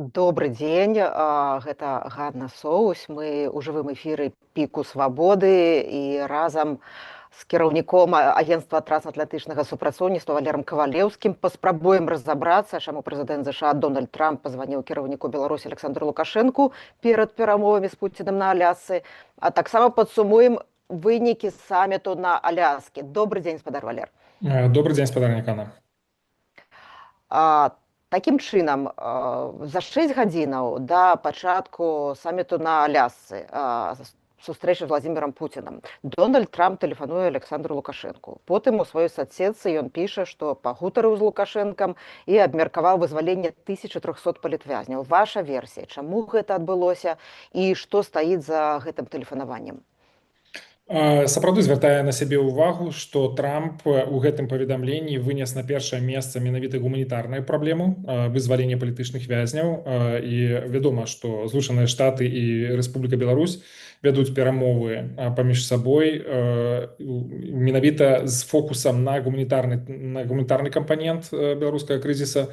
Добрый дзень, гэта Ганна Соус. Мы ў жывым эфіры піку свабоды і разам з кіраўніком агенцтва трансатлантычнага супрацоўніцтва Валерам Кавалеўскім паспрабуем разабрацца, чаму прэзідэнт ЗША Дональд Трамп пазваніў кіраўніку Беларусі Александру Лукашэнку перад перамовамі з Пуцінам на Алясцы, а таксама падсумуем вынікі саміту на Аляске. Добрый дзень, спадар Валер. Добрый день, спадарня Анна. Такім чынам, за 6 гадзінаў да пачатку саміту на Алясцы, сустрэчы з Владзімірам Пуцінам, Дональд Трамп тэлефануе Александру Лукашэнку. Потым у сваёй садсетцы ён піша, што пагутарыў з Лукашэнкам і абмеркаваў вызваленне 1300 палітвязняў. Ваша версія, чаму гэта адбылося і што стаіць за гэтым тэлефанаваннем? Сапраўды звяртае на сябе ўвагу, што Трамп у гэтым паведамленні вынес на першае месца менавіта гуманітарную праблему вызвалення палітычных вязняў. І вядома, што Злучаныя Штаты і Рэспубліка Беларусь вядуць перамовы паміж сабой менавіта з фокусам на гуманітарны кампанент беларускага крызіса.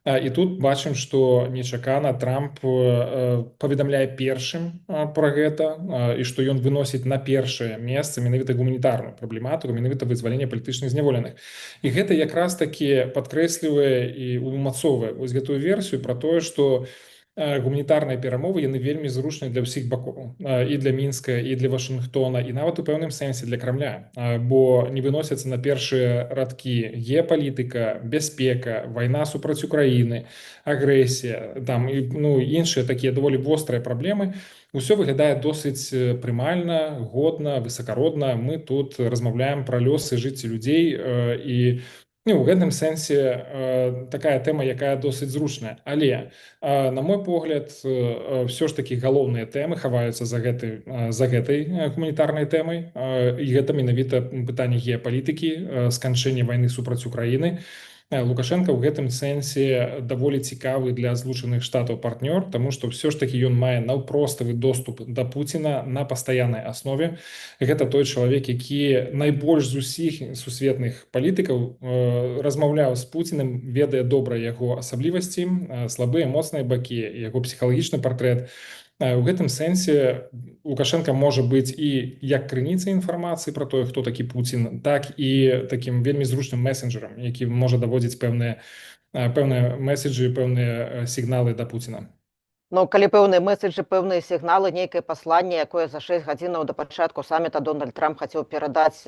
І тут бачым, што нечакана Трамп паведамляе першым пра гэта і што ён выносіць на першае месца менавіта гуманітарную праблематыку, менавіта вызвалення палітычных зняволеных. І гэта якраз такі падкрэслівае і умацоўвае вось гэтую версію пра тое, што гуманітарныя перамовы яны вельмі зручныя для ўсіх бакоў, і для Мінска, і для Вашынгтона, і нават у пэўным сэнсе для Крамля, бо не выносяцца на першыя радкі геапалітыка, бяспека, вайна супраць Украіны, агрэсія, там іншыя такія даволі вострыя праблемы. Усё выглядае досыць прымальна, годна, высакародна. Мы тут размаўляем пра лёсы жыцці людзей, і у гэтым сэнсе такая тэма, якая досыць зручная. Але, на мой погляд, все ж такі галоўныя тэмы хаваюцца за гэтай гуманітарнай тэмай. І гэта менавіта пытанне геапалітыкі, сканчэння вайны супраць Украіны. Лукашенко ў гэтым сэнсе даволі цікавы для Злучаных Штатаў партнёр, таму што ўсё ж такі ён мае наўпроставы доступ да Пуціна на пастаяннай аснове. Гэта той чалавек, які найбольш з усіх сусветных палітыкаў размаўляў з Пуцінам, ведае добра яго асаблівасці, слабыя, моцныя бакі, яго псіхалагічны партрэт. У гэтым сэнсе Лукашенко можа быць і як крыніцай інфармацыі пра тое, хто такі Пуцін, так і такім вельмі зручным месенджерам, які можа даводзіць пэўныя меседжы, пэўныя сігналы да Пуціна. Ну, калі пэўныя меседжы, пэўныя сігналы, нейкае пасланне, якое за 6 гадзінаў да пачатку саміта Дональд Трамп хацеў перадаць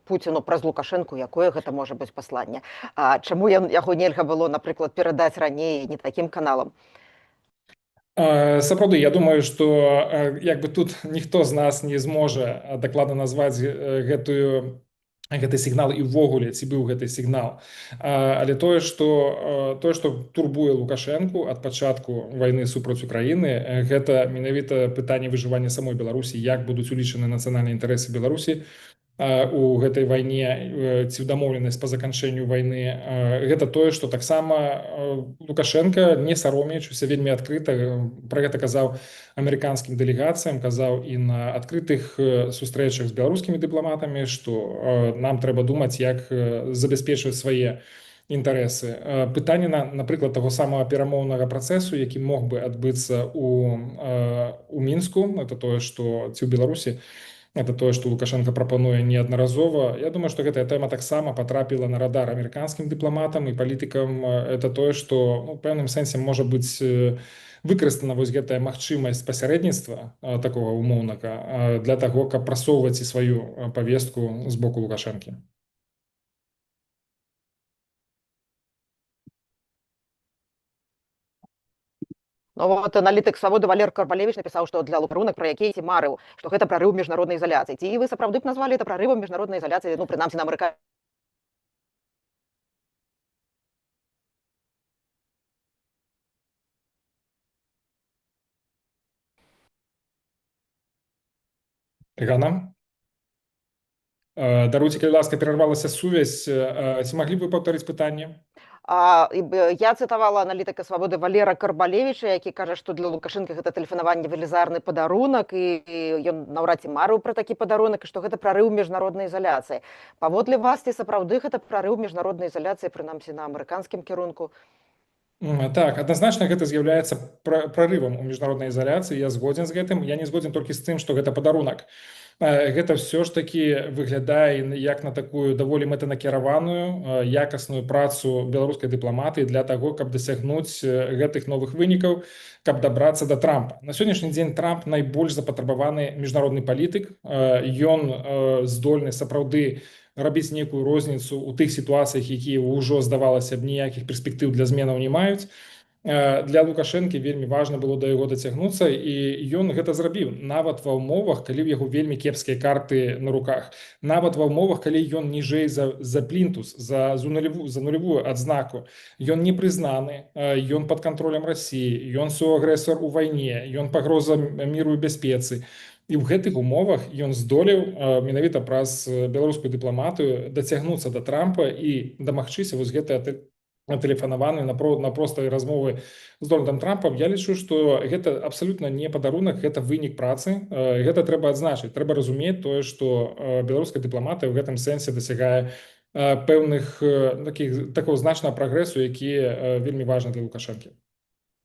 Пуціну праз Лукашэнку, якое гэта можа быць пасланне? Чаму яго нельга было, напрыклад, перадаць раней не такім каналам? Сапраўды, я думаю, што тут ніхто з нас не зможа дакладна назваць гэты сігнал і ўвогуле, ці быў гэты сігнал. Але тое, што турбуе Лукашэнку ад пачатку вайны супраць Украіны, гэта менавіта пытанне выжывання самой Беларусі, як будуць улічаны нацыянальныя інтарэсы Беларусі у гэтай вайне, ці дамоўленасць па заканчэнню вайны. Гэта тое, што таксама Лукашенко, не саромеючыся, вельмі адкрыта пра гэта казаў амерыканскім дэлегацыям, казаў і на адкрытых сустрэчах з беларускімі дыпламатамі, што нам трэба думаць, як забяспечваць свае інтарэсы. Пытанне, напрыклад, таго самага перамоўнага працэсу, які мог бы адбыцца у Мінску, это тое, што ці ў Беларусі, это тое, што Лукашенко прапануе неаднаразова. Я думаю, што гэтая тэма таксама патрапіла на радар амерыканскім дыпламатам і палітыкам. Это тое, што у пэўным сэнсе можа быць выкарыстана вось гэтая магчымасць пасярэдніцтва такога умоўнага для таго, каб прасоўваць і сваю павестку з боку Лукашэнкі. Ну, вот аналітык свабоды Валер Карбалевіч напісаў, што для Лукашэнка, пра які ці марыў, што гэта прарыў міжнароднай ізаляцыі. Ці вы сапраўды б назвалі это прарывам міжнароднай ізаляцыі, прынамсі на амерыканскай? Ганна? Даруйце, калі ласка, перарвалася сувязь. Ці маглі б вы паўтарыць пытанне? Я цытавала аналітыка свабоды Валера Карбалевіча, які кажа, што для Лукашэнка гэта тэлефанаванне велізарны падарунак, і ён наўрад ці марыў пра такі падарунак, і што гэта прарыў міжнароднай ізаляцыі. Паводле вас, ці сапраўды гэта прарыў міжнароднай ізаляцыі, прынамсі на амерыканскім кірунку? Так, адназначна гэта з'яўляецца прарывам у міжнароднай ізаляцыі. Я згодзін з гэтым. Я не згодзін толькі з тым, што гэта падарунак. Гэта ўсё ж такі выглядае як на такую даволі мэтанакіраваную якасную працу беларускай дыпламатыі для таго, каб дасягнуць гэтых новых вынікаў, каб дабрацца да Трампа. На сённяшні дзень Трамп найбольш запатрабаваны міжнародны палітык. Ён здольны сапраўды рабіць некую розніцу ў тых сітуацыях, якія ўжо, здавалася б, ніякіх перспектыў для зменаў не маюць. Для Лукашэнкі вельмі важна было да яго дацягнуцца, і ён гэта зрабіў нават ва ўмовах, калі ў яго вельмі кепскія карты на руках, нават ва ўмовах, калі ён ніжэй за плінтус, за нулевую адзнаку. Ён не прызнаны, ён пад кантролем Расіі, ён суагрэсар у вайне, ён пагроза міру і бяспецы. І ў гэтых умовах ён здолеў менавіта праз беларускую дыпламатыю дацягнуцца да Трампа і дамагчыся вось гэтыя тэлефанаваны на простай размовы з Дональдам Трампам. Я лічу, што гэта абсалютна не падарунак, гэта вынік працы. Гэта трэба адзначыць. Трэба разумець тое, што беларуская дыпламатыя ў гэтым сэнсе дасягае пэўных такого значнага прагрэсу, які вельмі важны для Лукашэнкі.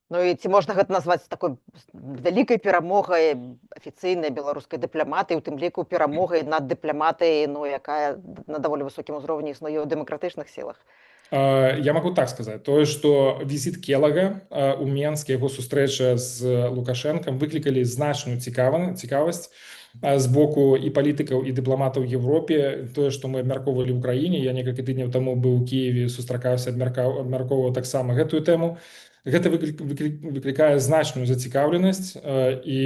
Ну і ці можна гэта назваць такой вялікай перамогай афіцыйнай беларускай дыпламатыі, у тым ліку перамогай над дыпламатыяй, якая на даволі высокім узроўні існуе ў дэмакратычных сілах? Я могу так сказаць, тое, што візіт Келага у Менске, яго сустрэча з Лукашэнкам выклікалі значную цікавасць з боку і палітыкаў, і дыпламатаў Европе. Тое, што мы абмяркоўвалі ў краіне, я некалькі тыдняў таму быў у Кіеве, сустракаўся, абмяркоўваў таксама гэтую тэму. Гэта выклікае значную зацікаўленасць, і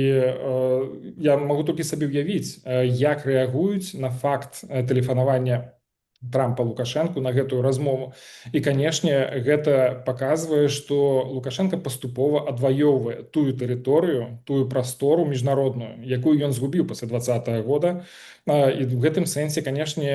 я магу толькі сабе ўявіць, як рэагуюць на факт тэлефанавання Трампа Лукашэнку на гэтую размову. І, канешне, гэта паказвае, што Лукашенко паступова адваёўвае тую тэрыторыю, тую прастору міжнародную, якую ён згубіў пасля 2020 года. І в гэтым сэнсе, канешне,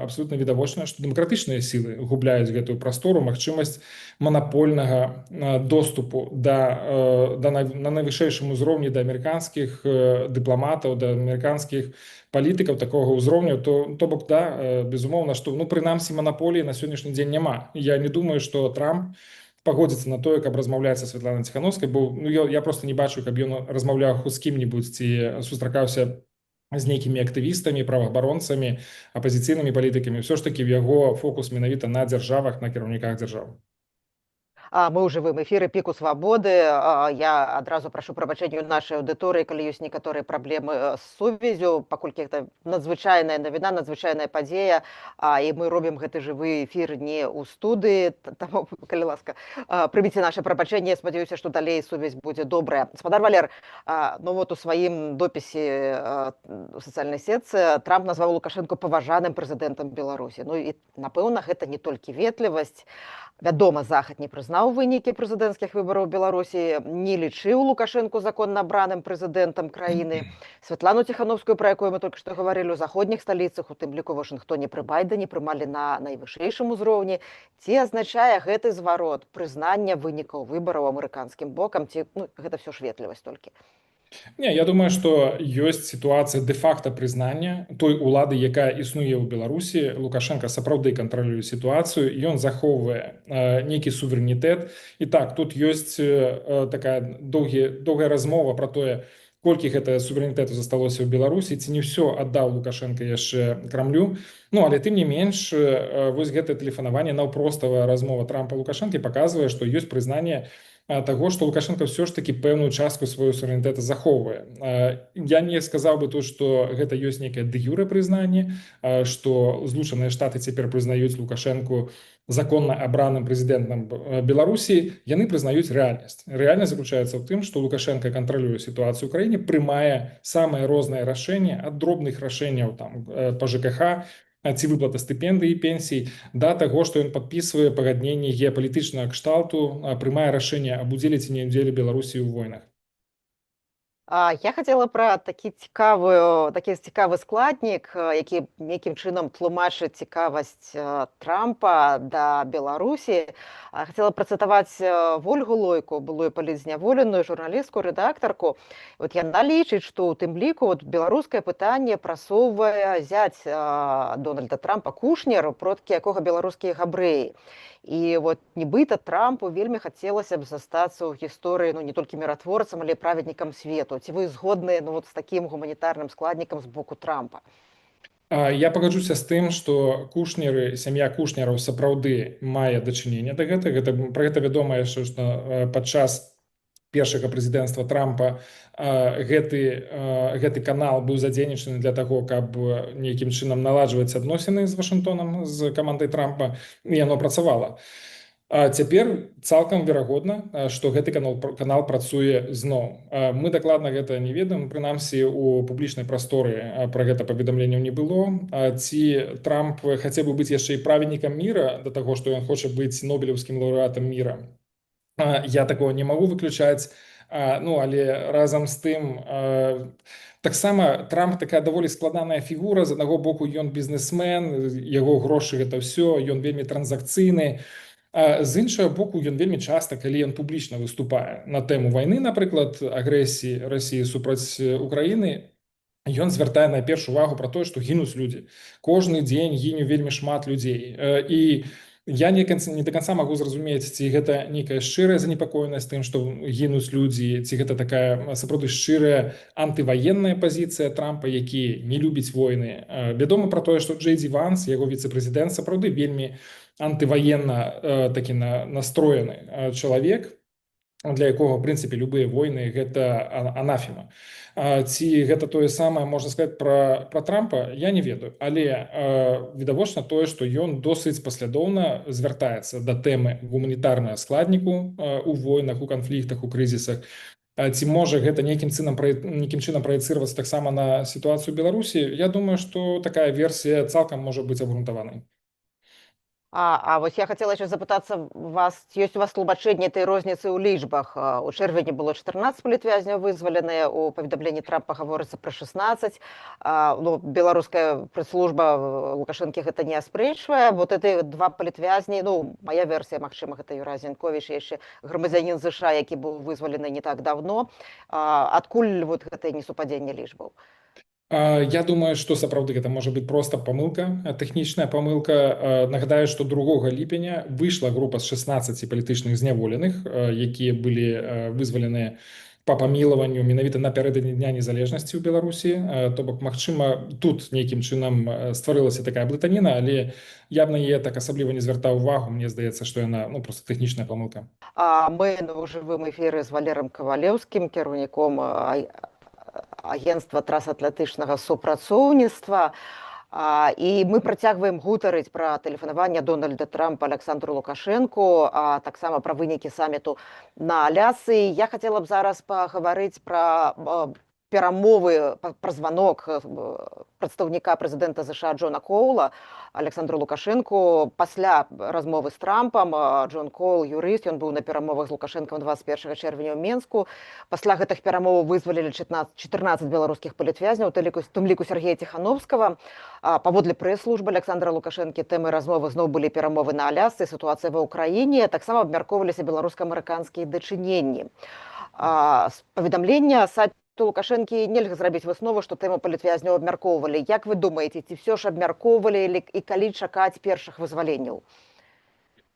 абсолютна відавочна, што дэмакратычныя сілы губляюць гэтую прастору, магчымасць манапольнага доступу на найвышэйшым узроўні да амерыканскіх дыпламатаў, да амерыканскіх палітыкаў такога ўзроўню, то бок, да, безумоўна, што, прынамсі, манаполіі на сённяшні дзень няма. Я не думаю, што Трамп пагодзіцца на тое, каб размаўляць са Святланай Ціхановскай, бо я проста не бачу, каб ён размаўляў з кім-небудзь ці сустракаўся з нейкімі актывістамі, праваабаронцамі, апазіцыйнымі палітыкамі. Ўсё ж такі в яго фокус менавіта на дзяржавах, на кіраўніках дзяржаў. Мы ў жывым эфіры піку свабоды. Я адразу прашу прабачэння ў нашай аўдыторыі, калі ёсць некаторыя праблемы з сувязю, паколькі гэта надзвычайная навіна, надзвычайная падзея, і мы робім гэты жывы эфір не ў студыі. Таму, калі ласка, прыміце наша прабачэнне. Спадзяюся, што далей сувязь будзе добрая. Спадар Валер, у сваім допісе у сацыяльнай сетцы Трамп назваў Лукашэнку паважаным прэзідэнтам Беларусі. І, напэўна, гэта не толькі ветлівасць. Вядома, Захад не прызнаў вынікі прэзідэнцкіх выбараў Беларусі, не лічыў Лукашэнку законна абраным прэзідэнтам краіны. Святлану Ціхановскую, пра якую мы толькі што гаварылі, у заходніх сталіцах, у тым ліку Вашынгтоне пры Байдане, прымалі на найвышэйшым узроўні. Ці азначае гэты зварот прызнання вынікаў выбараў амерыканскім бокам, ці гэта ўсё ж ветлівасць толькі? Не, я думаю, што ёсць сітуацыя дэ-факта прызнання той улады, якая існуе ў Беларусі. Лукашенко сапраўды кантралюе сітуацыю, ён захоўвае нейкі суверэнітэт. І так, тут ёсць такая доўгая размова пра тое, колькі гэта суверэнітэту засталося ў Беларусі, ці не ўсё аддаў Лукашенко яшчэ Крамлю. Але тым не менш, вось гэтае тэлефанаванне, наўпроставая размова Трампа Лукашэнкі паказвае, што ёсць прызнанне таго, што Лукашенко ўсё ж такі пэўную частку свайго суверэнітэта захоўвае. Я не сказаў бы тут, што гэта ёсць нейкае дэ-юрэ прызнанне, што Злучаныя Штаты цяпер прызнаюць Лукашэнку законна абраным прэзідэнтам Беларусі. Яны прызнаюць рэальнасць. Рэальнасць заключаецца ў тым, што Лукашенко кантралюе сітуацыю ў краіне, прымае самыя розныя рашэнні, ад дробных рашэнняў па ЖКХ, ці выплата стыпендый і пенсій, да таго, што ён падпісвае пагадненні геапалітычнага кшталту, прымае рашэнне аб удзеле ці не ўдзеле Беларусі ў войнах. Я хацела пра такі цікавы складнік, які нейкім чынам тлумачыць цікавасць Трампа да Беларусі. Хацела працытаваць Вольгу Лойку, былую палітзняволеную журналістку, рэдактарку. Вот яна лічыць, што ў тым ліку беларускае пытанне прасоўвае зяць Дональда Трампа Кушнер, продкі якога беларускія габрэі. І вот нібыта Трампу вельмі хацелася б застацца ў гісторыі не толькі міратворцам, але і праведнікам свету. Ці вы згодныя з такім гуманітарным складнікам з боку Трампа? Я пагаджуся з тым, што Кушнеры, сям'я Кушнераў сапраўды мае дачыненне да гэтага. Пра гэта вядома яшчэ, што падчас першага прэзідэнцтва Трампа гэты канал быў задзейнічаны для таго, каб нейкім чынам наладжваць адносіны з Вашынгтонам, з камандай Трампа, і яно працавала. Цяпер цалкам верагодна, што гэты канал працуе зноў. Мы дакладна гэта не ведаем, прынамсі у публічнай прасторы пра гэта паведамленняў не было. Ці Трамп хацеў бы быць яшчэ і праведнікам міра да таго, што ён хоча быць нобелеўскім лаўрэатам міра. Я такого не магу выключаць, але разам з тым таксама Трамп такая даволі складаная фігура. З аднаго боку ён бізнесмен, яго грошы гэта ўсё, ён вельмі транзакцыйны. З іншага боку, ён вельмі часта, калі ён публічна выступае на тэму вайны, напрыклад, агрэсіі Расіі супраць Украіны, ён звяртае найперш увагу пра тое, што гінуць людзі. Кожны дзень гіне вельмі шмат людзей. І я не до конца могу зразумець, ці гэта нейкая шчырая занепакоенасць тым, што гінуць людзі, ці гэта такая сапраўды шчырая антываенная пазіцыя Трампа, які не любіць войны. Вядома пра тое, што Джей Ді Ванс, яго віцэ-прэзідэнт, сапраўды вельмі антываенна такі настроены чалавек, для якога, в прынцыпе, любыя войны гэта анафема. Ці гэта тое самае можна сказаць пра Трампа, я не ведаю, але відавочна тое, што ён досыць паслядоўна звяртаецца да тэмы гуманітарнага складніку у войнах, у канфліктах, у крызісах. Ці можа гэта нейкім чынам праецыравацца таксама на сітуацыю Беларусі? Я думаю, што такая версія цалкам можа быць абгрунтаванай. Вось я хацела яшчэ запытацца вас, ці ёсць у вас тлумачэнне этой розніцы ў лічбах. У чэрвені было 14 палітвязняў вызваленыя, у паведамленні Трампа гаворыцца пра 16. Беларуская прэс-служба Лукашэнкі гэта не аспрэчвае. Вот эти два палітвязні, мая версія, магчыма, гэта Юрай Зенковіч, яшчэ грамадзянін ЗША, які быў вызвалены не так давно. Адкуль вот гэтае несупадзенне лічбаў? Я думаю, што сапраўды гэта можа быць проста памылка, тэхнічная памылка. Нагадаю, што 2 ліпеня выйшла група з 16 палітычных зняволеных, якія былі вызваленыя па памілаванню менавіта напярэдадні Дня незалежнасці ў Беларусі. То бок, магчыма, тут нейкім чынам стварылася такая блытаніна, але я б на яе так асабліва не звяртаў увагу. Мне здаецца, што яна проста тэхнічная памылка. Мы ў жывым эфіры з Валером Кавалеўскім, кіраўніком агентства трансатлантычнага супрацоўніцтва. І мы працягваем гутарыць пра тэлефанаванне Дональда Трампа Александру Лукашэнку, а таксама пра вынікі саміту на Алясы. Я хацела б зараз пагаварыць пра перамовы, пра званок прадстаўніка прэзідэнта ЗША Джона Коула Александру Лукашэнку пасля размовы з Трампам. Джон Коул, юрыст, ён быў на перамовах з Лукашэнкам 21 чэрвеня ў Менску. Пасля гэтых перамоваў вызвалілі 14 беларускіх палітвязняў, у тым ліку Сергея Ціхановскага. Паводле прэс-службы Александра Лукашэнкі тэмай размовы зноў былі перамовы на Алясцы, сітуацыя ва ўкраіне, таксама абмяркоўваліся беларуска-амерыканскія дачыненні. З паведамлення сайту Лукашэнкі нельга зрабіць выснову, што тэму палітвязняў абмяркоўвалі. Як вы думаеце, ці ўсё ж абмяркоўвалі і калі чакаць першых вызваленняў?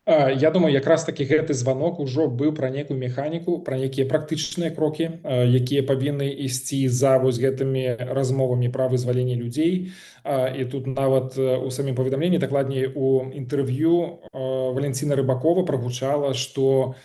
Я думаю, якраз такі гэты званок ужо быў пра нейкую механіку, пра нейкія практычныя крокі, якія павінны ісці за вось гэтымі размовамі пра вызваленне людзей. І тут нават у самім паведамленні, дакладней у інтэрв'ю Валентина Рыбакова прагучала, што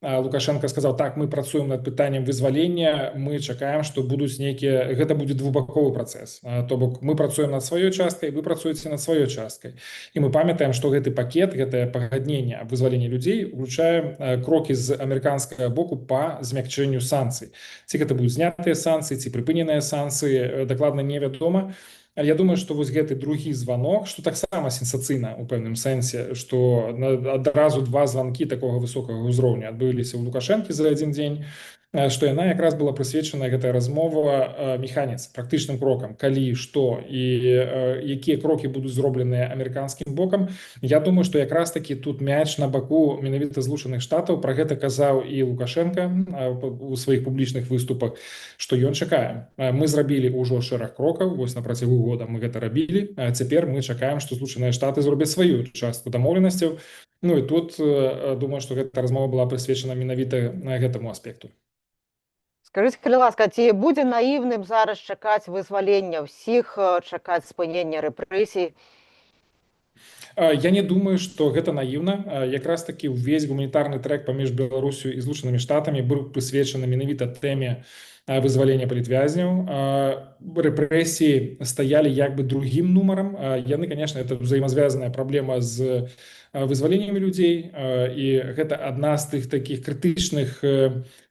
Лукашенко сказаў: так, мы працуем над пытаннем вызвалення, мы чакаем, што будуць нейкія, гэта будзе двухбаковы працэс. То бок мы працуем над сваёй часткай, вы працуеце над сваёй часткай. І мы памятаем, што гэты пакет, гэтае пагадненне аб вызваленні людзей уключае крокі з амерыканскага боку па змякчэнню санкцый. Ці гэта будуць знятыя санкцыі, ці прыпыненыя санкцыі, дакладна невядома. Я думаю, што вось гэты другі званок, што таксама сенсацыйна ў пэўным сэнсе, што адразу 2 званкі такога высокага ўзроўня адбыліся ў Лукашэнкі за 1 дзень. што яна якраз была прысвечана, гэтая размова, механіцы, практычным крокам, калі, што і якія крокі будуць зробленыя амерыканскім бокам. Я думаю, што якраз такі тут мяч на баку менавіта Злучаных Штатаў. Пра гэта казаў і Лукашенко у сваіх публічных выступах, што ён чакае. Мы зрабілі ўжо шэраг крокаў, вось на працягу года мы гэта рабілі, а цяпер мы чакаем, што Злучаныя Штаты зробяць сваю частку дамоўленасцяў. Ну і тут думаю, што гэта размова была прысвечана менавіта гэтаму аспекту. Скажыце, калі ласка, ці будзе наіўным зараз чакаць вызвалення ўсіх, чакаць спынення рэпрэсій? Я не думаю, што гэта наіўна. Якраз такі ўвесь гуманітарны трэк паміж Беларусю і Злучанымі Штатамі быў прысвечаны менавіта тэме вызвалення палітвязняў. Рэпрэсіі стаялі як бы другім нумарам. Яны, конечно, это взаимозвязаная праблема з вызваленнямі людзей, і гэта адна з тых такіх крытычных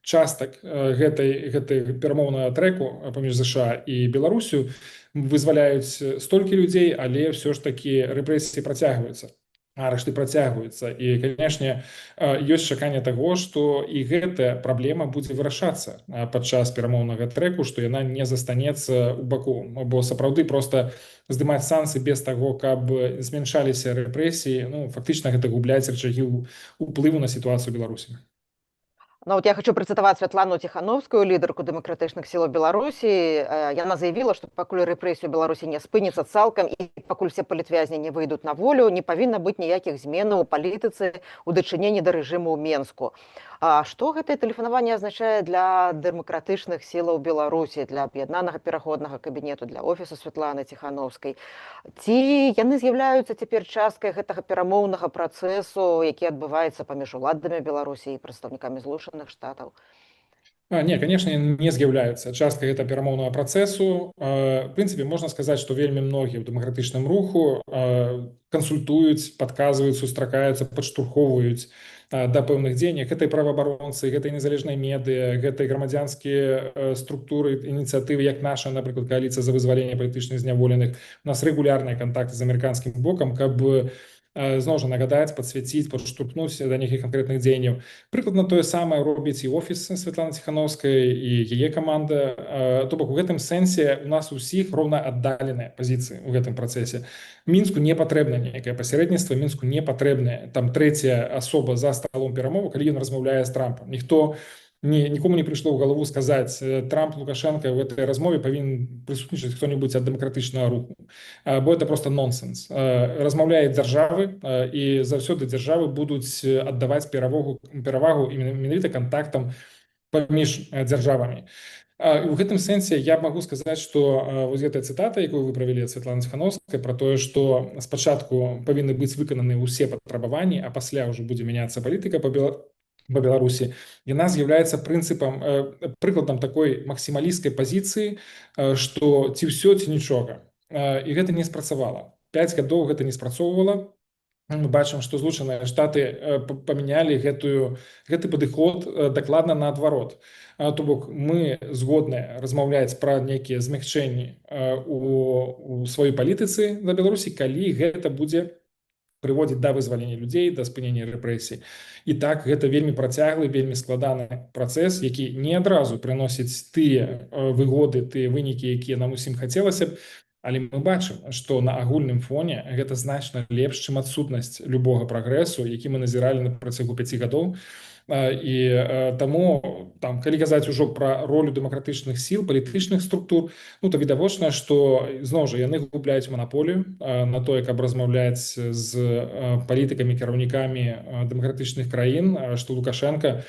частак гэтай перамоўнага трэку паміж ЗША і Беларусю. Вызваляюць столькі людзей, але ўсё ж такі рэпрэсіі працягваюцца, арышты працягваюцца. І, канешне, ёсць чаканне таго, што і гэтая праблема будзе вырашацца падчас перамоўнага трэку, што яна не застанецца ў баку, бо сапраўды проста здымаць санкцыі без таго, каб змяншаліся рэпрэсіі, ну, фактычна гэта губляць рычагі ўплыву на сітуацыю Беларусі. Ну, вот я хочу працытаваць Святлану Ціхановскую, лідарку дэмакратычных сілаў Беларусі. Яна заявіла, што пакуль рэпрэсію Беларусі не спыніцца цалкам і пакуль все палітвязні не выйдуць на волю, не павінна быць ніякіх зменаў у палітыцы ў дачыненні да рэжыму ў Менску. Што гэтае тэлефанаванне азначае для дэмакратычных сілаў Беларусі, для аб'яднанага пераходнага кабінету, для офісу Святланы Ціхановскай? Ці яны з'яўляюцца цяпер часткай гэтага перамоўнага працэсу, які адбываецца паміж уладамі Беларусі і прадстаўнікамі Злучаных Штатаў? Не, конечно, не з'яўляюцца часткай гэта перамоўнага працэсу. В прынцыпе, можна сказаць, што вельмі многія ў дэмакратычным руху кансультуюць, падказваюць, сустракаюцца, падштурхоўваюць да пэўных дзеянняў. Гэтай праваабаронцы, гэтай незалежнай медыа, гэтай грамадзянскія структуры, ініцыятывы, як наша, напрыклад, кааліцыя за вызваленне палітычных зняволеных. У нас рэгулярныя кантакты з амерыканскім бокам, каб зноў жа нагадаць, падсвяціць, падштурхнуць да нейкіх канкрэтных дзеянняў. Прыкладна тое самае робіць і офіс Святланы Ціхановскай, і яе каманда. То бок у гэтым сэнсе у нас усіх роўна аддаленыя пазіцыі ў гэтым працэсе. Мінску не патрэбна нейкае пасярэдніцтва, Мінску не патрэбная там трэцяя асоба за сталом перамовы, калі ён размаўляе з Трампам. Нікому не прыйшло ў галаву сказаць, Трамп, Лукашенко в этой размове павінен прысутнічаць хто-небудзь ад дэмакратычнага руху. Бо это просто нонсенс. Размаўляюць дзяржавы, і заўсёды дзяржавы будуць аддаваць перавагу менавіта кантактам паміж дзяржавамі. І ў гэтым сэнсе я магу сказаць, што вось гэтая цытата, якую вы правялі ад Святланы Ціхановскай, пра тое, што спачатку павінны быць выкананы ўсе патрабаванні, а пасля ўжо будзе мяняцца палітыка па Беларусі, яна з'яўляецца прыкладам такой максімалісцкай пазіцыі, што ці ўсё, ці нічога. І гэта не спрацавала. 5 гадоў гэта не спрацоўвала. Мы бачым, што Злучаныя Штаты памянялі гэты падыход дакладна наадварот. То бок мы згодныя размаўляць пра нейкія змягчэнні у сваёй палітыцы на Беларусі, калі гэта будзе прыводзіць да вызвалення людзей, да спынення рэпрэсій. І так, гэта вельмі працяглы, вельмі складаны працэс, які не адразу прыносіць тыя выгоды, тыя вынікі, якія нам усім хацелася б, але мы бачым, што на агульным фоне гэта значна лепш, чым адсутнасць любога прагрэсу, які мы назіралі на працягу 5 гадоў. І таму, калі казаць ужо пра ролю дэмакратычных сіл, палітычных структур, то відавочна, што зноў жа яны губляюць манаполію на тое, каб размаўляць з палітыкамі, кіраўнікамі дэмакратычных краін, што Лукашенко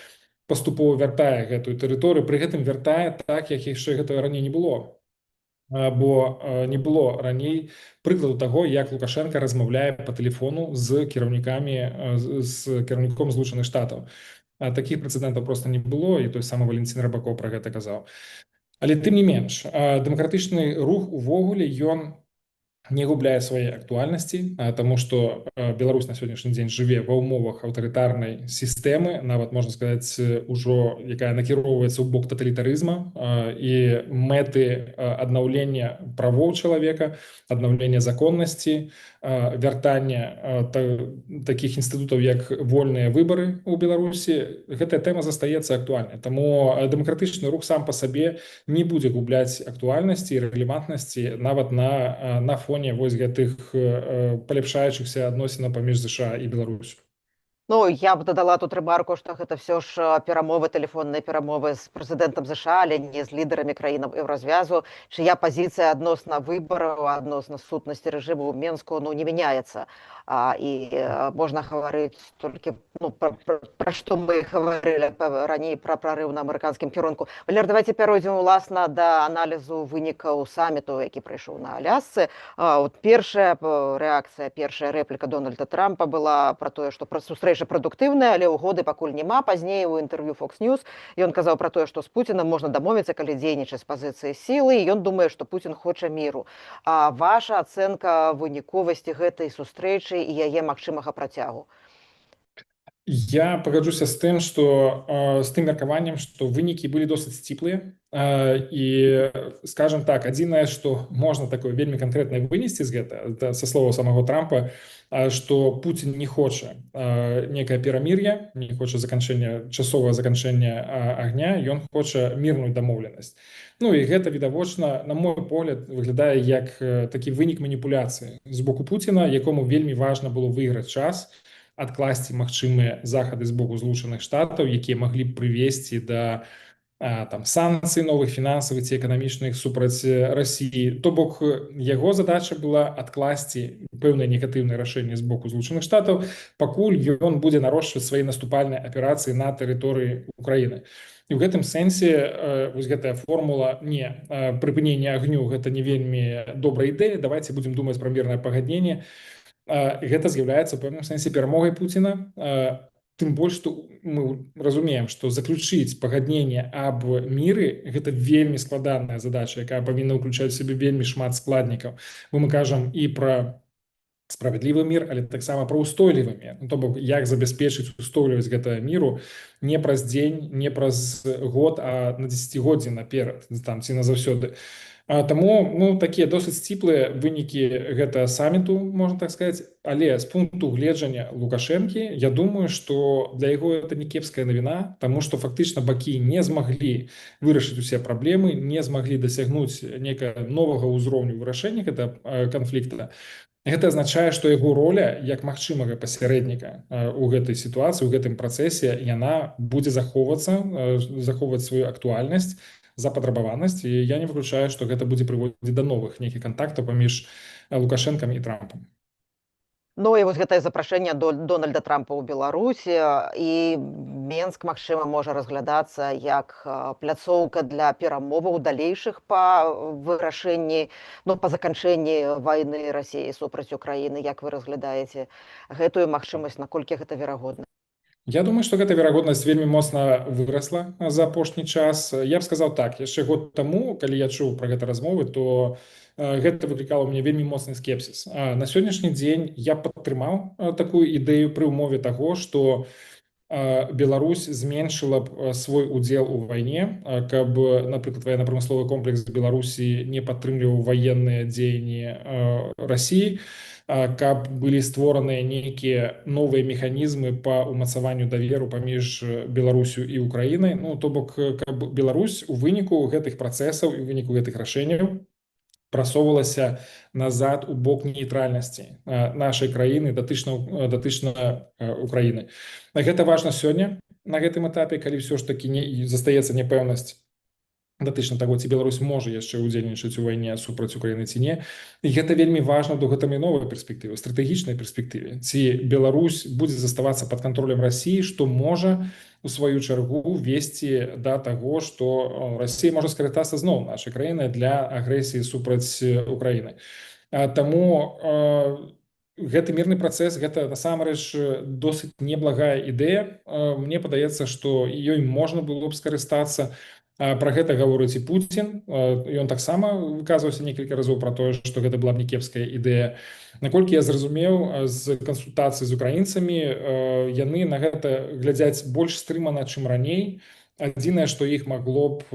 паступова вяртае гэтую тэрыторыю, пры гэтым вяртае так, як яшчэ гэтага раней не было. Бо не было раней прыкладу таго, як Лукашенко размаўляе па тэлефону з кіраўніком Злучаных Штатаў. Такіх прэцэдэнтаў проста не было, і той самы Валентин Рыбакоў пра гэта казаў. Але тым не менш, дэмакратычны рух увогуле ён не губляе сваёй актуальнасці, таму што Беларусь на сённяшні дзень жыве ва ўмовах аўтарытарнай сістэмы, нават можна сказаць ужо якая накіроўваецца ў бок таталітарызма, і мэты аднаўлення правоў чалавека, аднаўлення законнасці, вяртання такіх інстытутаў як вольныя выбары ў Беларусі, гэтая тэма застаецца актуальнай. Таму дэмакратычны рух сам па сабе не будзе губляць актуальнасці і рэлевантнасці нават на фоне вось гэтых паляпшаючыхся адносінаў паміж ЗША і Беларусю. Ну, я б дадала тут ремарку, што гэта все ж перамовы, тэлефонныя перамовы з прэзідэнтам ЗША, але не з лідарамі краін еўразвязу, чыя пазіцыя адносна выбараў, адносна сутнасці рэжыму ў Менску, ну, не мяняецца. І можна гаварыць толькі, ну, пра што мы гаварылі раней, пра прарыў на амерыканскім кірунку. Валер, давайте пяройдзем уласна да аналізу вынікаў саміту, які прайшоў на Алясцы. От першая рэакцыя, першая рэпліка Дональда Трампа была пра тое, што сустрэча прадуктыўная, але ўгоды пакуль няма. Пазней у інтэрв'ю Fox News ён казаў пра тое, што з Пуцінам можна дамовіцца, калі дзейнічаць з пазіцыі сілы, і ён думае, што Пуцін хоча міру. Ваша ацэнка выніковасці гэтай сустрэчы і яе магчымага працягу? Я пагаджуся з тым, што з тым меркаваннем, што вынікі былі досыць сціплыя, і скажем так, адзінае, што можна такое вельмі канкрэтна вынесці з гэта са слова самого Трампа, што Пуцін не хоча некае перамір'е, не хоча часовае заканчэння агня, ён хоча мірную дамоўленасць. Ну і гэта відавочна, на мой погляд, выглядае як такі вынік маніпуляцыі з боку Пуціна, якому вельмі важна было выйграць час, адкласці магчымыя захады з боку Злучаных Штатаў, якія маглі б прывесці да санкцый новых фінансавых ці эканамічных супраць Расіі. То бок яго задача была адкласці пэўныя негатыўныя рашэнні з боку Злучаных Штатаў, пакуль ён будзе нарошчваць свае наступальныя аперацыі на тэрыторыі Украіны. І ў гэтым сэнсе вось гэтая формула не прыпынення агню, гэта не вельмі добрая ідэя, давайте будзем думаць пра мірнае пагадненне. Гэта з'яўляецца ў пэўным сэнсе перамогай Пуціна. Тым больш, што мы разумеем, што заключыць пагадненне аб міры – гэта вельмі складаная задача, якая павінна ўключаць у сябе вельмі шмат складнікаў. Бо мы кажам і пра справядлівы мір, але таксама пра ўстойлівы мір. То бок, як забяспечыць устойлівасць гэтага міру не праз дзень, не праз год, а на дзесяцігоддзі наперад, ці назаўсёды. Таму такія досыць сціплыя вынікі гэтага саміту, можна так сказаць, але з пункту гледжання Лукашэнкі, я думаю, што для яго это не кепская навіна, таму што фактычна бакі не змаглі вырашыць усе праблемы, не змаглі дасягнуць некага новага ўзроўню вырашэння гэтага канфлікта. Гэта азначае, што яго роля як магчымага пасярэдніка ў гэтай сітуацыі, у гэтым працэсе, яна будзе захоўваць сваю актуальнасць, запатрабаванасць, і я не выключаю, што гэта будзе прыводзіць да новых нейкіх кантактаў паміж Лукашэнкам і Трампам. Ну і вось гэтае запрашэнне Дональда Трампа ў Беларусі, і Менск, магчыма, можа разглядацца як пляцоўка для перамоваў далейшых па вырашэнні, ну, па заканчэнні вайны Расіі супраць Украіны. Як вы разглядаеце гэтую магчымасць, наколькі гэта верагодна? Я думаю, што гэта верагоднасць вельмі моцна вырасла за апошні час. Я б сказаў так, яшчэ год таму, калі я чуў пра гэта размовы, то гэта выклікала мне вельмі моцны скепсіс. На сённяшні дзень я падтрымаў такую ідэю пры ўмове таго, што Беларусь зменшыла б свой удзел у вайне, каб, напрыклад, ваенна-прамысловы комплекс Беларусі не падтрымліваў ваенныя дзеянні Расіі, каб былі створаныя нейкія новыя механізмы па ўмацаванню даверу паміж Беларусю і Украінай. Ну, то бок, каб Беларусь у выніку гэтых працэсаў і у выніку гэтых рашэнняў прасоўвалася назад у бок нейтральнасці нашай краіны датычна Украіны. Гэта важна сёння на гэтым этапе, калі ўсё ж такі застаецца няпэўнасць датычна таго, ці Беларусь можа яшчэ ўдзельнічаць у вайне супраць Украіны ці не. І гэта вельмі важна ў даўгатэрміновай перспектыве, стратэгічнай перспектыве. Ці Беларусь будзе заставацца пад кантролем Расіі, што можа у сваю чаргу весці да таго, што Расія можа скарыстацца зноў нашай краінай для агрэсіі супраць Украіны. Таму гэты мірны працэс, гэта насамрэч досыць неблагая ідэя. Мне падаецца, што ёй можна было б скарыстацца, Пра гэта гаворыць і Пуцін. Ён таксама выказваўся некалькі разоў пра тое, што гэта была б не кепская ідэя. Наколькі я зразумеў з кансультацый з украінцамі, яны на гэта глядзяць больш стрымана, чым раней. Адзінае, што іх магло б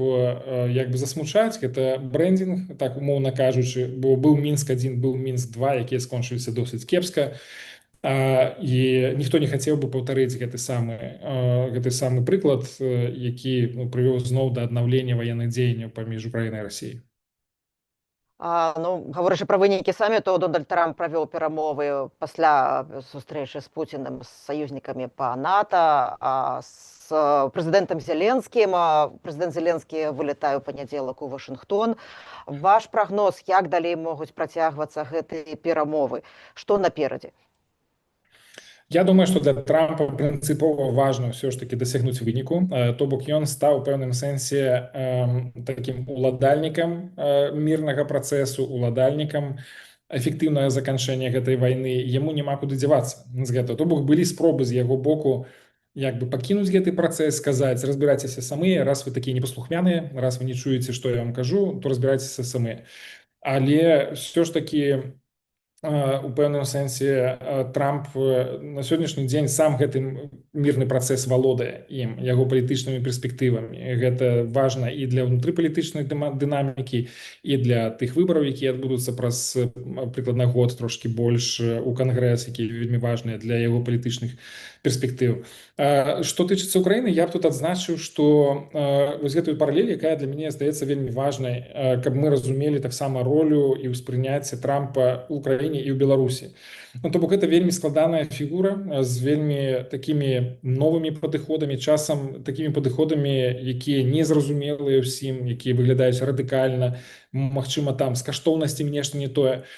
як бы засмучаць, гэта брэндинг, так умоўна кажучы, бо быў Мінск-1, быў Мінск-2, якія скончыліся досыць кепска. І ніхто не хацеў бы паўтарыць гэты самы прыклад, які прывёў зноў да аднаўлення ваенных дзеянняў паміж Украінай і Расіяй. Ну, гаворачы пра вынікі саміту, Дональд Трамп правёў перамовы пасля сустрэчы з Пуціним з саюзнікамі па НАТО, з прэзідэнтам Зеленскім. Прэзідэнт Зеленскі вылетае ў панядзелак у Вашынгтон. Ваш прагноз, як далей могуць працягвацца гэтыя перамовы? Што наперадзе? Я думаю, што для Трампа прынцыпова важна ўсё ж такі дасягнуць выніку, то бок ён стаў у пэўным сэнсе такім уладальнікам мірнага працэсу, уладальнікам эфектыўнага заканчэння гэтай вайны. Яму няма куды дзявацца з гэтага. То бок былі спробы з яго боку як бы пакінуць гэты працэс, сказаць: разбірайцеся самыя, раз вы такія непаслухмяныя, раз вы не чуеце, што я вам кажу, то разбірайцеся самыя. Але ўсё ж такі у пэўным сэнсе Трамп на сённяшні дзень сам гэтым мірны працэс валодае ім, яго палітычнымі перспектывамі. Гэта важна і для ўнутрыпалітычнай дынамікі, і для тых выбараў, якія адбудуцца праз прыкладна год, трошкі больш, у Кангрэс, які вельмі важныя для яго палітычных перспектыў. Што тычыцца Украіны, я б тут адзначыў, што вось гэтую паралель, якая для мяне здаецца вельмі важнай, каб мы разумелі таксама ролю і ўспрыняцце Трампа ў Украіне і ў Беларусі. То бок гэта вельмі складаная фігура з вельмі такімі новымі падыходамі, часам такімі падыходамі, якія незразумелыя ўсім, якія выглядаюць радыкальна, магчыма, там з каштоўнасцямі нешта не тое.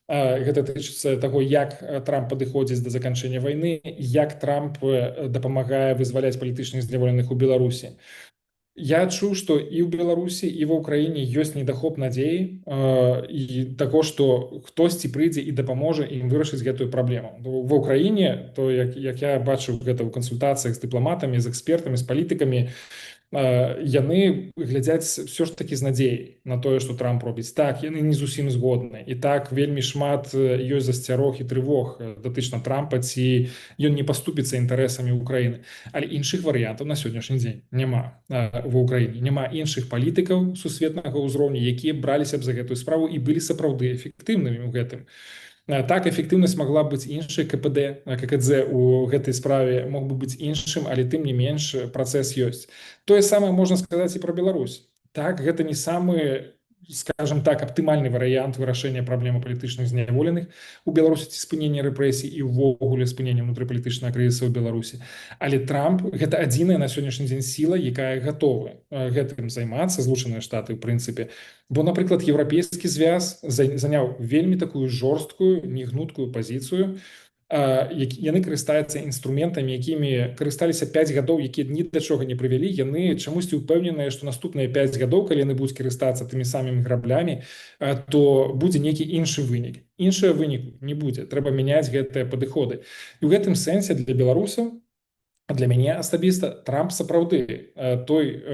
Гэта тычыцца таго, як Трамп падыходзіць да заканчэння вайны, як Трамп дапамагае вызваляць палітычных зняволеных у Беларусі. Я адчуў, што і ў Беларусі, і ва ўкраіне ёсць недахоп надзеі і таго, што хтосьці прыйдзе і дапаможа ім вырашыць гэтую праблему. Ва ўкраіне, то як я бачыў гэта ў кансультацыях з дыпламатамі, з экспертамі, з палітыкамі, яны глядзяць все ж такі з надзеяй на тое, што Трамп робіць. Так, яны не зусім згодны. І так вельмі шмат ёсць засцярог і трывог датычна Трампа, ці ён не паступіцца інтарэсамі Украіны. Але іншых варыянтаў на сённяшні дзень няма ва ўкраіне. Няма іншых палітыкаў сусветнага ўзроўню, якія браліся б за гэтую справу і былі сапраўды эфектыўнымі ў гэтым. Так, эфектыўнасць магла б быць іншай, ККД у гэтай справе мог бы быць іншым, але тым не менш працэс ёсць. Тое самае можна сказаць і пра Беларусь. Так, гэта не самы, скажем так, аптымальны варыянт вырашэння праблемы палітычных зняволеных у Беларусі, ці спынення рэпрэсій і ўвогуле спынення ўнутрыпалітычнага крызісу ў Беларусі. Але Трамп – гэта адзіная на сённяшні дзень сіла, якая гатова гэтым займацца, Злучаныя Штаты, ў прынцыпе. Бо, напрыклад, Еўрапейскі звяз заняў вельмі такую жорсткую, негнуткую пазіцыю. Яны карыстаюцца інструментамі, якімі карысталіся 5 гадоў, якія ні да чога не прывялі. Яны чамусьці ўпэўненыя, што наступныя 5 гадоў, калі яны будуць карыстацца тымі самымі граблямі, то будзе нейкі іншы вынік. Іншага выніку не будзе. Трэба мяняць гэтыя падыходы. І ў гэтым сэнсе для беларусаў, для мяне асабіста, Трамп сапраўды той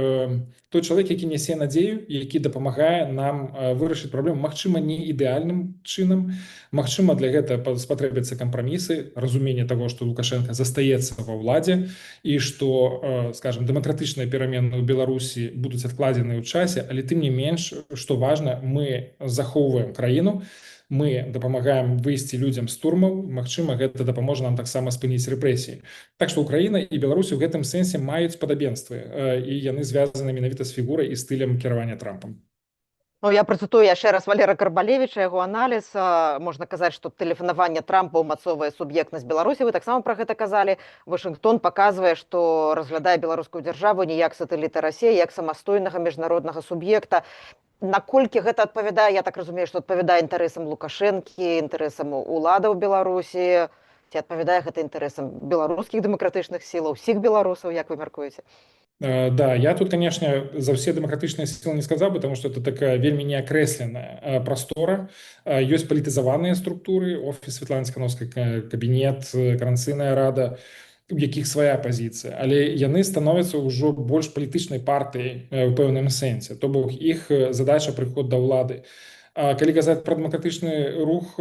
чалавек, які нясе надзею, які дапамагае нам вырашыць праблему, магчыма, не ідэальным чынам, магчыма, для гэтага спатрэбяцца кампрамісы, разуменне таго, што Лукашенко застаецца ва ўладзе і што, скажем, дэмакратычныя перамены ў Беларусі будуць адкладзеныя ў часе, але тым не менш, што важна, мы захоўваем краіну, мы дапамагаем выйсці людзям з турмаў, магчыма, гэта дапаможа нам таксама спыніць рэпрэсіі. Так што Украіна і Беларусь у гэтым сэнсе маюць падабенствы, і яны звязаны менавіта з фігурай і стылем кіравання Трампам. Я працытую яшчэ раз Валера Карбалевіча, яго аналіз. Можна казаць, што тэлефанаванне Трампа ўмацоўвае суб'ектнасць Беларусі. Вы таксама пра гэта казалі. Вашынгтон паказвае, што разглядае беларускую дзяржаву не як сатэліта Расіі, як самастойнага міжнароднага суб'екта. Наколькі гэта адпавядае, я так разумею, што адпавядае інтарэсам Лукашэнкі, інтарэсам уладаў Беларусі, ці адпавядае гэта інтарэсам беларускіх дэмакратычных сілаў, усіх беларусаў, як вы мяркуеце? Да, я тут, конечно, за все дэмакратычныя сілы не сказаў, потому что это такая вельмі неакрэсленая прастора. Ёсць палітызаваныя структуры, офіс Светланы Ціхановскай, кабінет, Каранцыйная рада. у якіх свая пазіцыя, але яны становяцца ўжо больш палітычнай партыяй у пэўным сэнсе, то бок іх задача прыход да ўлады. А калі казаць пра дэмакратычны рух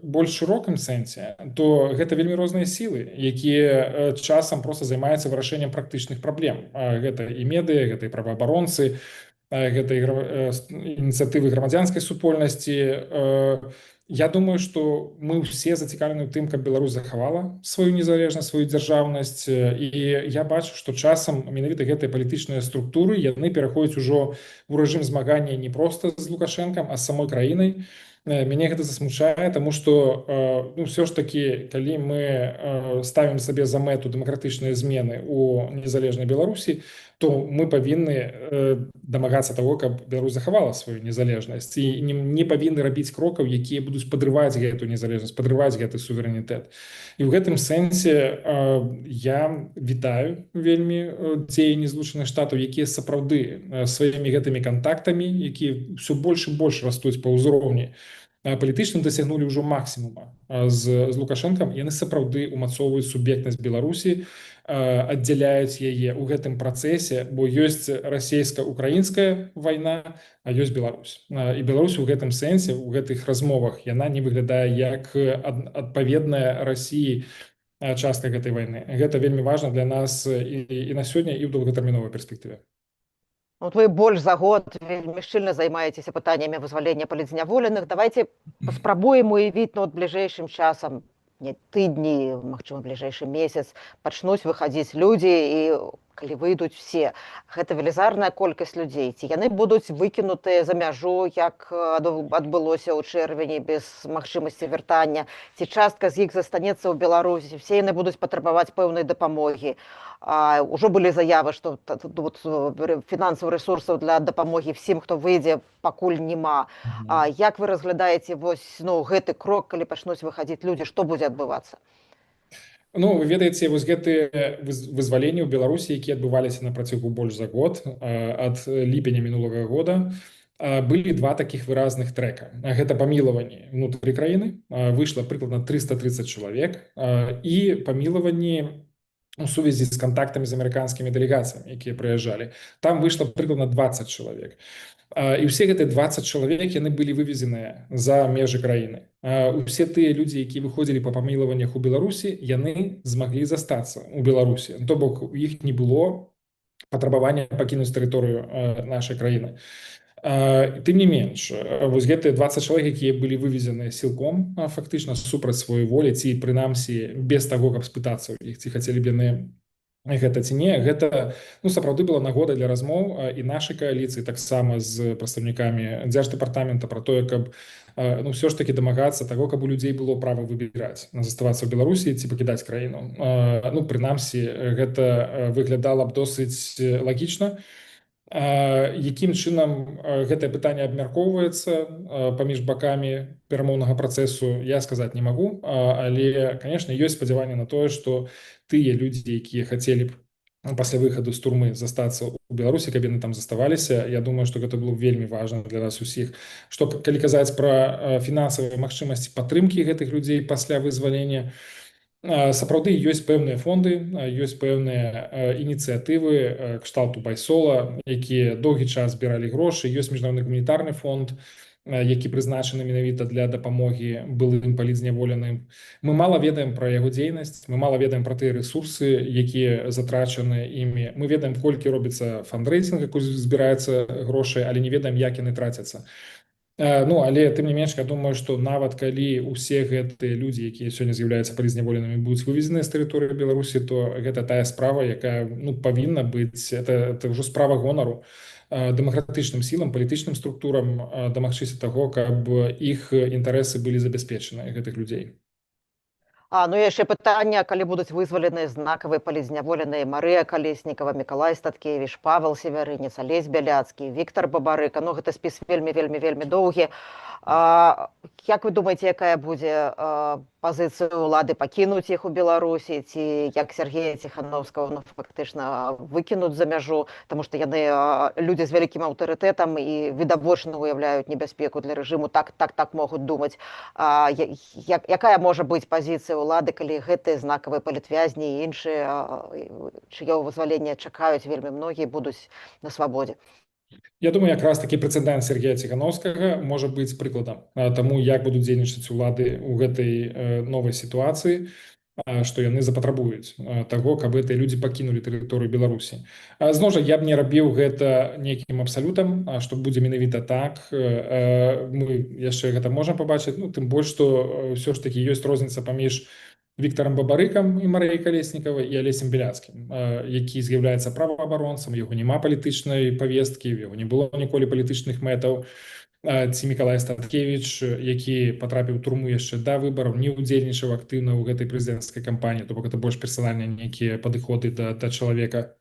больш шырокім сэнсе, то гэта вельмі розныя сілы, якія часам проста займаюцца вырашэннем практычных праблем. Гэта і медыа, гэта і праваабаронцы, гэта ініцыятывы грамадзянскай супольнасці. Я думаю, што мы ўсе зацікаўлены ў тым, каб Беларусь захавала сваю незалежнасць, сваю дзяржаўнасць, і я бачу, што часам менавіта гэтыя палітычныя структуры яны пераходзяць ужо ў рэжым змагання не проста з Лукашэнкам, а з самой краінай. Мяне гэта засмучае, таму што ўсё ж такі, калі мы ставім сабе за мэту дэмакратычныя змены ў незалежнай Беларусі, то мы павінны дамагацца таго, каб Беларусь захавала сваю незалежнасць і не павінны рабіць крокаў, якія будуць падрываць гэту незалежнасць, падрываць гэты суверэнітэт. І ў гэтым сэнсе я вітаю вельмі дзеянні Злучаных Штатаў, якія сапраўды сваімі гэтымі кантактамі, якія ўсё больш і больш растуць па ўзроўні, палітычным дасягнулі ўжо максімума з Лукашэнкам, яны сапраўды ўмацоўваюць суб'ектнасць Беларусі, аддзяляюць яе ў гэтым працэсе, бо ёсць расійска-украінская вайна, а ёсць Беларусь. І Беларусь у гэтым сэнсе, у гэтых размовах, яна не выглядае як адпаведная Расіі частка гэтай вайны. Гэта вельмі важна для нас і на сёння, і ў доўгатэрміновай перспектыве. Вот вы больш за год вельмі шчыльна займаецеся пытаннямі вызвалення палітзняволеных. Давайте паспрабуем уявіць, ну, от бліжэйшым часам, не тыдні, магчыма, бліжэйшы месяц, пачнуць выхадзіць людзі, і калі выйдуць все, гэта велізарная колькасць людзей. Ці яны будуць выкінутыя за мяжу, як адбылося ў чэрвені, без магчымасці вяртання, ці частка з іх застанецца ў Беларусі, все яны будуць патрабаваць пэўнай дапамогі. Ужо былі заявы, што фінансавых рэсурсаў для дапамогі всім, хто выйдзе, пакуль няма. Як вы разглядаеце гэты крок, калі пачнуць выхадзіць людзі, што будзе адбывацца? Ну, вы ведаеце, вось гэтыя вызваленні ў Беларусі, якія адбываліся на працягу больш за год, ад ліпеня мінулага года, былі два такіх выразных трэка. Гэта памілаванні ўнутры краіны, выйшла прыкладна 330 чалавек, і памілаванні у сувязі з кантактамі з амерыканскімі дэлегацыямі, якія прыязджалі. Там выйшла прыкладна 20 чалавек. І ўсе гэтыя 20 чалавек, яны былі вывезеныя за межы краіны. Усе тыя людзі, якія выходзілі па памілаваннях у Беларусі, яны змаглі застацца ў Беларусі. То бок у іх не было патрабавання пакінуць тэрыторыю нашай краіны. Тым не менш, вось гэтыя 20 чалавек, якія былі вывезеныя сілком, фактычна супраць сваёй волі, ці прынамсі без таго, каб спытацца ў іх, ці хацелі б яны гэта ці не, гэта сапраўды была нагода для размоў і нашай кааліцыі, таксама з прадстаўнікамі Дзярждэпартамента пра тое, каб ўсё ж такі дамагацца таго, каб у людзей было права выбіраць, заставацца ў Беларусі ці пакідаць краіну. Прынамсі, гэта выглядала б досыць лагічна. Якім чынам гэтае пытанне абмяркоўваецца паміж бакамі перамоўнага працэсу, я сказаць не магу, але, канешне, ёсць спадзяванне на тое, што тыя людзі, якія хацелі б пасля выхаду з турмы застацца ў Беларусі, каб яны там заставаліся, я думаю, што гэта было вельмі важна для нас усіх. Што калі казаць пра фінансавыя магчымасці падтрымкі гэтых людзей пасля вызвалення, сапраўды ёсць пэўныя фонды, ёсць пэўныя ініцыятывы кшталту Байсола, якія доўгі час збіралі грошы, ёсць міжнародны гуманітарны фонд, які прызначаны менавіта для дапамогі былым палітзняволеным. Мы мала ведаем пра яго дзейнасць, мы мала ведаем пра тыя рэсурсы, якія затрачаны імі. Мы ведаем, колькі робіцца фандрэйсінг, колькі збіраецца грошай, але не ведаем, як яны трацяцца. Але тым не менш, я думаю, што нават калі ўсе гэтыя людзі, якія сёння з'яўляюцца палітзняволенымі, будуць вывезеныя з тэрыторыі Беларусі, то гэта тая справа, якая павінна быць, это ўжо справа гонару дэмакратычным сілам, палітычным структурам дамагчыся таго, каб іх інтарэсы былі забяспечаны, гэтых людзей. Яшчэ пытанне, калі будуць вызваленыя знакавыя палітзняволеныя Марыя Калеснікава, Мікалай Статкевіч, Павел Севярынец, Алесь Бяляцкі, Віктор Бабарыка. Гэта спіс вельмі доўгі. Як вы думаеце, якая будзе пазіцыя ўлады пакінуць іх у Беларусі, ці як Сергея Ціхановскага фактычна выкінуць за мяжу, таму што яны людзі з вялікім аўтарытэтам і відавочна уяўляюць небяспеку для рэжыму, так могуць думаць. Якая можа быць пазіцыя ўлады, калі гэтыя знакавыя палітвязні і іншыя, чыё вызвалення чакаюць вельмі многія, будуць на свабодзе? Я думаю, якраз такі прэцэдэнт Сергея Ціханаўскага можа быць прыкладам таму, як будуць дзейнічаць улады ў гэтай новай сітуацыі, што яны запатрабуюць таго, каб гэтыя людзі пакінулі тэрыторыю Беларусі. Зноў жа, я б не рабіў гэта нейкім абсалютам, што будзе менавіта так. Мы яшчэ гэта можам пабачыць, ну, тым больш, што ўсё ж такі ёсць розніца паміж Віктарам Бабарыкам і Марыяй Калеснікавай і Алесем Беляцкім, які з'яўляецца праваабаронцам, яго няма палітычнай павесткі, яго не было ніколі палітычных мэтаў, ці Мікалай Статкевіч, які патрапіў у турму яшчэ да выбараў, не ўдзельнічаў актыўна ў гэтай прэзідэнцкай кампаніі, то бок гэта больш персанальныя нейкія падыходы да чалавека.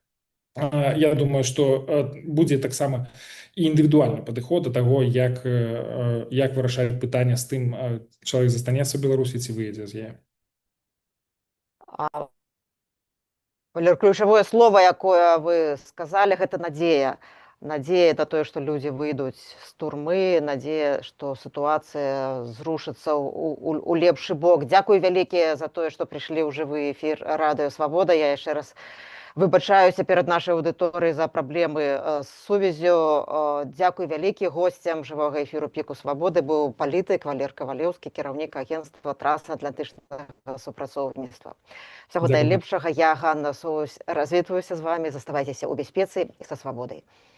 Я думаю, што будзе таксама і індывідуальны падыход да таго, як вырашаць пытанне з тым, чалавек застанецца ў Беларусі ці выедзе з яе. Валер, ключавое слово, якое вы сказалі, гэта надзея. Надзея на тое, што людзі выйдуць з турмы, надзея, што сітуацыя зрушыцца ў лепшы бок. Дзякуй вялікія за тое, што прыйшлі ў жывы эфір Радыё Свабода. Я яшчэ раз выбачаюся перад нашай аўдыторыяй за праблемы з сувяззю. Дзякуй вялікі. Госцем жывога эфіру Піку Свабоды быў палітык Валер Кавалеўскі, кіраўнік агенцтва трансатлантычнага супрацоўніцтва. Всяго найлепшага. Я, Ганна Соусь, развітваюся з вамі. Заставайцеся ў бяспецы і са свабодай.